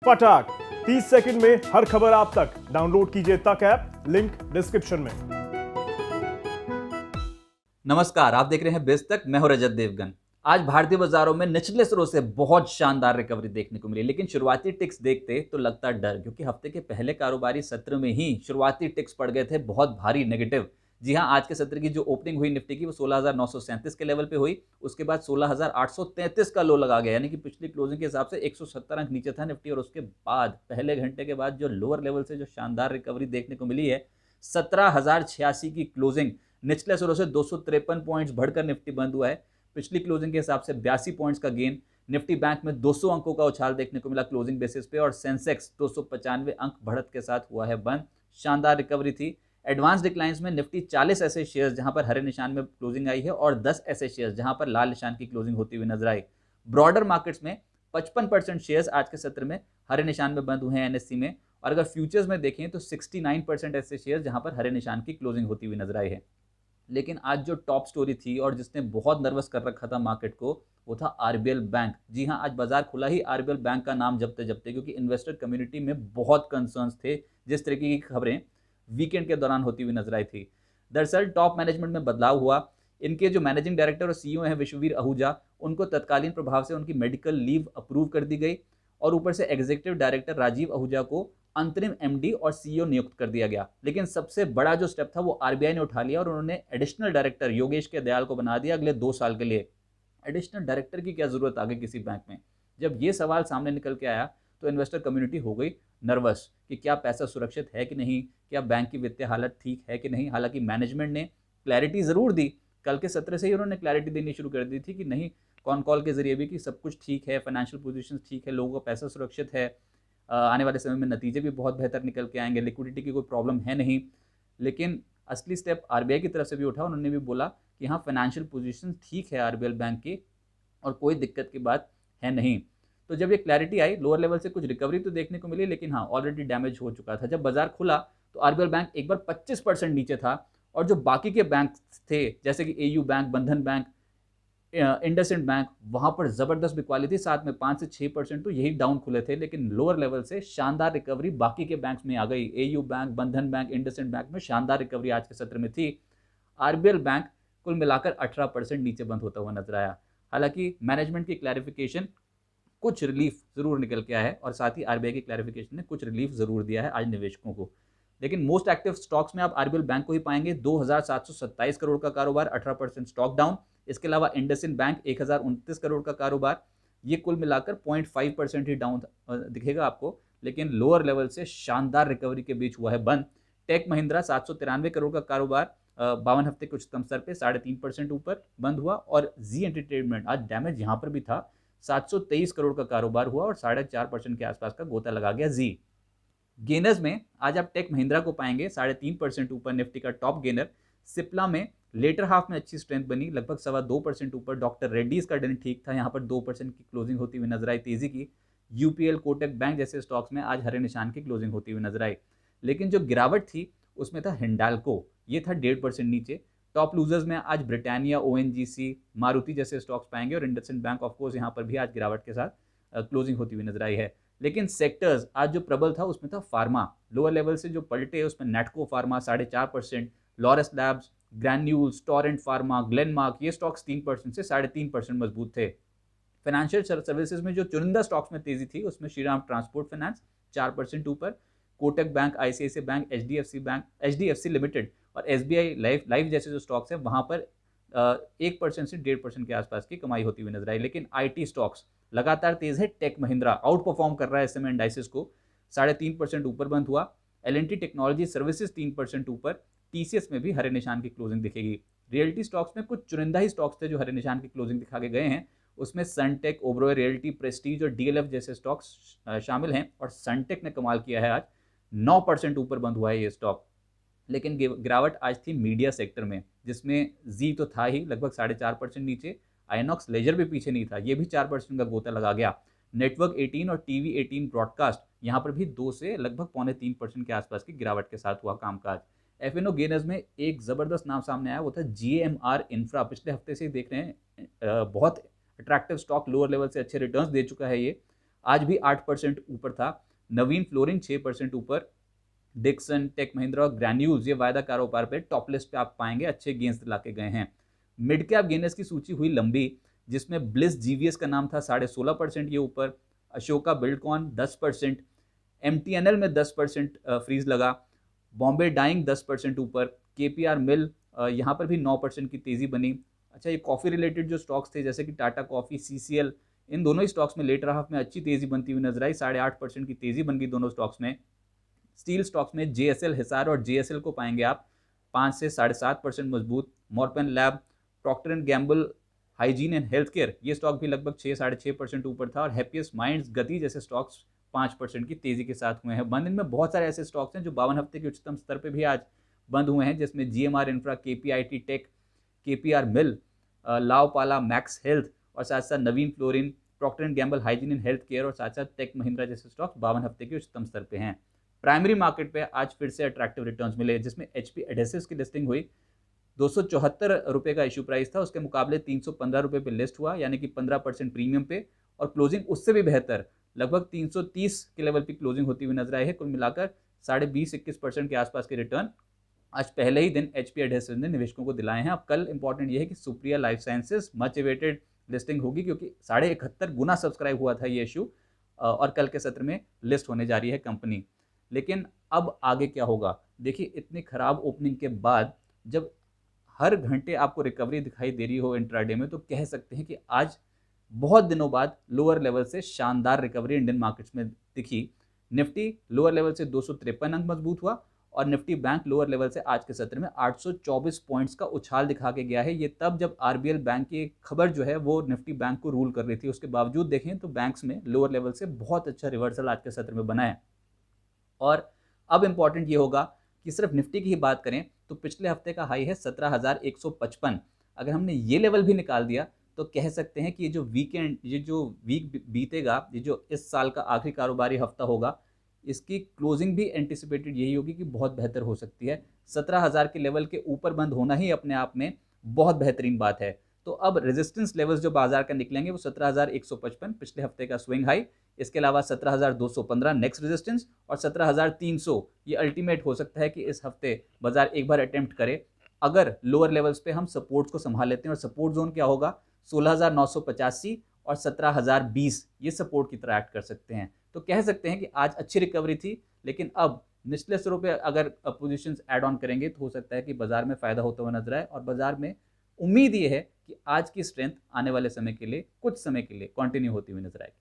फटाक 30 सेकंड में हर खबर आप तक। डाउनलोड कीजिए तक ऐप, लिंक डिस्क्रिप्शन में। नमस्कार, आप देख रहे हैं बेस तक। मैं हूं रजत देवगन। आज भारतीय बाजारों में निचले स्तरों से बहुत शानदार रिकवरी देखने को मिली, लेकिन शुरुआती टिक्स देखते तो लगता डर, क्योंकि हफ्ते के पहले कारोबारी सत्र में ही शुरुआती टिक्स पड़ गए थे बहुत भारी नेगेटिव। जी हां, आज के सत्र की जो ओपनिंग हुई निफ्टी की वो 16,937 के लेवल पे हुई। उसके बाद 16,833 का लो लगा गया, यानी कि पिछली क्लोजिंग के हिसाब से 170 अंक नीचे था निफ्टी। और उसके बाद पहले घंटे के बाद जो लोअर लेवल से जो शानदार रिकवरी देखने को मिली है, 17,086 की क्लोजिंग, निचले स्तरों से 253 पॉइंट्स बढ़कर निफ्टी बंद हुआ है। पिछली क्लोजिंग के हिसाब से 82 पॉइंट्स का गेन। निफ्टी बैंक में 200 अंकों का उछाल देखने को मिला क्लोजिंग बेसिस पे, और सेंसेक्स 295 अंक बढ़त के साथ हुआ है बंद। शानदार रिकवरी थी। एडवांस डिक्लाइंस में निफ्टी 40 ऐसे शेयर्स जहां पर हरे निशान में क्लोजिंग आई है, और 10 ऐसे शेयर्स जहां पर लाल निशान की क्लोजिंग होती हुई नजर आई। ब्रॉडर मार्केट्स में 55% शेयर्स आज के सत्र में हरे निशान में बंद हुए हैं एनएससी में। और अगर फ्यूचर्स में देखें तो 69% ऐसे शेयर्स जहां पर हरे निशान की क्लोजिंग होती हुई नजर आई है। लेकिन आज जो टॉप स्टोरी थी और जिसने बहुत नर्वस कर रखा था मार्केट को, वो था आरबीएल बैंक। जी हां, आज बाजार खुला ही आरबीएल बैंक का नाम जपते जपते, क्योंकि इन्वेस्टर कम्युनिटी में बहुत कंसर्न्स थे जिस तरीके की खबरें वीकेंड के दौरान होती हुई नजर आई थी। दरअसल टॉप मैनेजमेंट में बदलाव हुआ। इनके जो मैनेजिंग डायरेक्टर और सीईओ हैं विश्ववीर आहूजा, उनको तत्कालीन प्रभाव से उनकी मेडिकल लीव अप्रूव कर दी गई, और ऊपर से एग्जीक्यूटिव डायरेक्टर राजीव आहूजा को अंतरिम एमडी और सीईओ नियुक्त कर दिया गया। लेकिन सबसे बड़ा जो स्टेप था वो आरबीआई ने उठा लिया, और उन्होंने एडिशनल डायरेक्टर योगेश के दयाल को बना दिया अगले 2 साल के लिए। एडिशनल डायरेक्टर की क्या जरूरत आ गई किसी बैंक में? जब ये सवाल सामने निकल के आया तो इन्वेस्टर कम्युनिटी हो गई नर्वस कि क्या पैसा सुरक्षित है कि नहीं, क्या बैंक की वित्तीय हालत ठीक है कि नहीं। हालांकि मैनेजमेंट ने क्लैरिटी जरूर दी, कल के सत्र से ही उन्होंने क्लैरिटी देनी शुरू कर दी थी कि नहीं, कॉन कॉल के जरिए भी, कि सब कुछ ठीक है, फाइनेंशियल पोजीशन ठीक है, लोगों का पैसा सुरक्षित है, आने वाले समय में नतीजे भी बहुत बेहतर निकल के आएंगे, लिक्विडिटी की कोई प्रॉब्लम है नहीं। लेकिन असली स्टेप आरबीआई की तरफ से भी उठा। उन्होंने भी बोला कि हाँ, फाइनेंशियल पोजीशन ठीक है आरबीएल बैंक की और कोई दिक्कत की बात है नहीं। तो जब ये क्लैरिटी आई, लोअर लेवल से कुछ रिकवरी तो देखने को मिली, लेकिन हाँ, ऑलरेडी डैमेज हो चुका था। जब बाजार खुला तो आरबीएल बैंक एक बार 25% नीचे था, और जो बाकी के बैंक थे जैसे कि एयू बैंक, बंधन बैंक, इंडसइंड बैंक, वहां पर जबरदस्त बिकवाली थी। साथ में 5 से 6% तो यही डाउन खुले थे। लेकिन लोअर लेवल से शानदार रिकवरी बाकी के बैंक्स में आ गई। एयू बैंक, बंधन बैंक, इंडसइंड बैंक में शानदार रिकवरी आज के सत्र में थी। आरबीएल बैंक कुल मिलाकर 18% नीचे बंद होता हुआ नजर आया। हालांकि मैनेजमेंट की क्लैरिफिकेशन कुछ रिलीफ जरूर निकल के आया है, और साथ ही आरबीआई की क्लैरिफिकेशन ने कुछ रिलीफ जरूर दिया है आज निवेशकों को। लेकिन मोस्ट एक्टिव स्टॉक्स में आप आरबीएल बैंक को ही पाएंगे। 2,727 करोड़ का कारोबार, 18% स्टॉक डाउन। इसके अलावा इंडसइंड बैंक 1,029 करोड़ का कारोबार, ये कुल मिलाकर 0.5% ही डाउन दिखेगा आपको। लेकिन लोअर लेवल से शानदार रिकवरी के बीच हुआ है बंद। टेक महिंद्रा 793 करोड़ का कारोबार, 52 हफ्ते के उच्चतम स्तर पे 3.5% ऊपर बंद हुआ। और जी एंटरटेनमेंट, आज डैमेज यहाँ पर भी था, 723 करोड़ का कारोबार हुआ और 4.5% के आसपास का गोता लगा गया जी। गेनर्स में आज आप टेक महिंद्रा को पाएंगे 3.5% ऊपर, निफ्टी का टॉप गेनर। सिप्ला में लेटर हाफ में अच्छी स्ट्रेंथ बनी, लगभग 2.25% ऊपर। डॉक्टर रेड्डीज का दिन ठीक था, यहाँ पर 2% की क्लोजिंग होती हुई नजर आई तेजी की। यूपीएल, कोटक बैंक जैसे स्टॉक्स में आज हरे निशान की क्लोजिंग होती हुई नजर आई। लेकिन जो गिरावट थी उसमें था हिंडाल्को, ये था 1.5% नीचे। टॉप लूजर्स में आज ब्रिटानिया, ओएनजीसी, मारुति जैसे स्टॉक्स पाएंगे, और इंडसइंड बैंक ऑफकोर्स यहाँ पर भी आज गिरावट के साथ क्लोजिंग होती हुई नजर आई है। लेकिन सेक्टर्स आज जो प्रबल था उसमें था फार्मा। लोअर लेवल से जो पलटे उसमें नेटको फार्मा 4.5%, लॉरस लैब्स, ग्रैन्यूल्स, टोरेंट फार्मा, ग्लेनमार्क, ये स्टॉक्स 3% से 3.5% मजबूत थे। फाइनेंशियल सर्विसेज में जो चुनिंदा स्टॉक्स में तेजी थी उसमें श्रीराम ट्रांसपोर्ट फाइनेंस 4% ऊपर, Kotak bank, ICICI bank, HDFC bank, HDFC limited और एसबीआई लाइफ जैसे जो स्टॉक्स हैं वहां पर 1% से 1.5% के आसपास की कमाई होती हुई नजर आई। लेकिन आईटी स्टॉक्स लगातार तेज है। टेक महिंद्रा आउट परफॉर्म कर रहा है एसएमए इंडाइसेस को, 3.5% ऊपर बंद हुआ। एलएनटी टेक्नोलॉजी सर्विसेज 3% ऊपर। टीसीएस में भी हरे निशान की क्लोजिंग दिखेगी। रियल्टी स्टॉक्स में कुछ चुनिंदा ही स्टॉक्स थे जो हरे निशान की क्लोजिंग दिखा के गए हैं। उसमें सनटेक, ओबरॉय रियल्टी, प्रेस्टीज और डीएलएफ जैसे स्टॉक्स शामिल हैं। और सनटेक ने कमाल किया है, आज 9% ऊपर बंद हुआ है ये स्टॉक। लेकिन गिरावट आज थी मीडिया सेक्टर में, जिसमें जी तो था ही लगभग 4.5% नीचे। आइनॉक्स लेजर भी पीछे नहीं था, ये भी 4% का गोता लगा गया। नेटवर्क 18 और टीवी 18 ब्रॉडकास्ट यहाँ पर भी 2 से लगभग 2.25% के आसपास की गिरावट के साथ हुआ कामकाज। एफएनओ गेनर्स में एक जबरदस्त नाम सामने आया, वो था जीएमआर इंफ्रा। पिछले हफ्ते से देख रहे हैं बहुत अट्रैक्टिव स्टॉक, लोअर लेवल से अच्छे रिटर्न्स दे चुका है ये। आज भी 8% ऊपर था। नवीन फ्लोरिन 6% ऊपर। डिक्सन, टेक महिंद्रा और ग्रैन्यूल्स ये वायदा कारोबार पे टॉप लिस्ट पे आप पाएंगे, अच्छे गेंस दिला के गए हैं। मिड कैप गेनर्स की सूची हुई लंबी, जिसमें ब्लिस जीवीएस का नाम था 16.5% ये ऊपर। अशोका बिल्डकॉन 10%, एमटीएनएल में 10% फ्रीज लगा। बॉम्बे डाइंग 10% ऊपर। केपीआर मिल यहाँ पर भी 9% की तेजी बनी। अच्छा, ये कॉफी रिलेटेड जो स्टॉक्स थे जैसे कि टाटा कॉफी, सीसीएल, इन दोनों ही स्टॉक्स में लेटर हाफ में अच्छी तेजी बनती हुई नजर आई। 8.5% की तेजी बन गई दोनों स्टॉक्स में। स्टील स्टॉक्स में जेएसएल, हिसार और जेएसएल को पाएंगे आप 5 से 7.5% मजबूत। Morgan lab, Procter and Gamble, hygiene and health care, ये स्टॉक भी लगभग 6-6.5% ऊपर था। और हैप्पीएस्ट माइंड्स, गति जैसे स्टॉक्स 5% की तेजी के साथ हुए हैं बंद। इनमें बहुत सारे ऐसे स्टॉक्स हैं जो 52 हफ्ते के उच्चतम स्तर पर भी आज बंद हुए हैं, जिसमें जीएमआर इंफ्रा, केपीआईटी टेक, केपीआर मिल, लाओपाला, मैक्स हेल्थ और साथ साथ Navin Fluorine, Procter and Gamble, hygiene and health care और साथ साथ टेक महिंद्रा जैसे स्टॉक्स 52 हफ्ते के उच्चतम स्तर पे हैं। प्राइमरी मार्केट पे आज फिर से अट्रैक्टिव रिटर्न्स मिले, जिसमें एचपी एडेसिव्स की लिस्टिंग हुई। 274 रुपए का इशू प्राइस था, उसके मुकाबले 315 रुपए पे लिस्ट हुआ, यानी कि 15% प्रीमियम पे। और क्लोजिंग उससे भी बेहतर, लगभग 330 के लेवल पे क्लोजिंग होती हुई नजर आई है। कुल मिलाकर 20.5-21% के आसपास के रिटर्न आज पहले ही दिन एचपी एडेसिव ने निवेशकों को दिलाए हैं। अब कल इंपॉर्टेंट ये है कि Supriya life sciences much awaited listing होगी, क्योंकि 71.5 गुना सब्सक्राइब हुआ था ये इशू, और कल के सत्र में लिस्ट होने जा रही है कंपनी। लेकिन अब आगे क्या होगा? देखिए, इतनी खराब ओपनिंग के बाद जब हर घंटे आपको रिकवरी दिखाई दे रही हो इंट्राडे में, तो कह सकते हैं कि आज बहुत दिनों बाद लोअर लेवल से शानदार रिकवरी इंडियन मार्केट्स में दिखी। निफ्टी लोअर लेवल से 253 अंक मजबूत हुआ और निफ्टी बैंक लोअर लेवल से आज के सत्र में 824 पॉइंट्स का उछाल दिखा के गया है। ये तब जब आरबीएल बैंक की खबर जो है वो निफ्टी बैंक को रूल कर रही थी, उसके बावजूद देखें तो बैंक्स में लोअर लेवल से बहुत अच्छा रिवर्सल आज के सत्र में बना है। और अब इंपॉर्टेंट ये होगा कि सिर्फ निफ्टी की ही बात करें तो पिछले हफ्ते का हाई है 17,155। अगर हमने ये लेवल भी निकाल दिया तो कह सकते हैं कि ये जो वीक बीतेगा, ये जो इस साल का आखिरी कारोबारी हफ्ता होगा, इसकी क्लोजिंग भी एंटिसिपेटेड यही होगी कि बहुत बेहतर हो सकती है। 17,000 के लेवल के ऊपर बंद होना ही अपने आप में बहुत बेहतरीन बात है। तो अब रेजिस्टेंस लेवल्स जो बाजार का निकलेंगे वो 17,155 पिछले हफ्ते का स्विंग हाई, इसके अलावा 17,215 नेक्स्ट रेजिस्टेंस और 17,300 ये अल्टीमेट हो सकता है कि इस हफ्ते बाजार एक बार अटेम्प्ट करे। अगर लोअर लेवल्स पे हम सपोर्ट्स को संभाल लेते हैं, और सपोर्ट जोन क्या होगा 16,985 और 17,020, ये सपोर्ट की तरह एक्ट कर सकते हैं। तो कह सकते हैं कि आज अच्छी रिकवरी थी, लेकिन अब निचले स्तरों पे अगर पोजीशंस ऐड ऑन करेंगे तो हो सकता है कि बाजार में फायदा होता हुआ नजर आए। और बाजार में उम्मीद ये है कि आज की स्ट्रेंथ आने वाले समय के लिए, कुछ समय के लिए कंटिन्यू होती हुई नजर आएगी।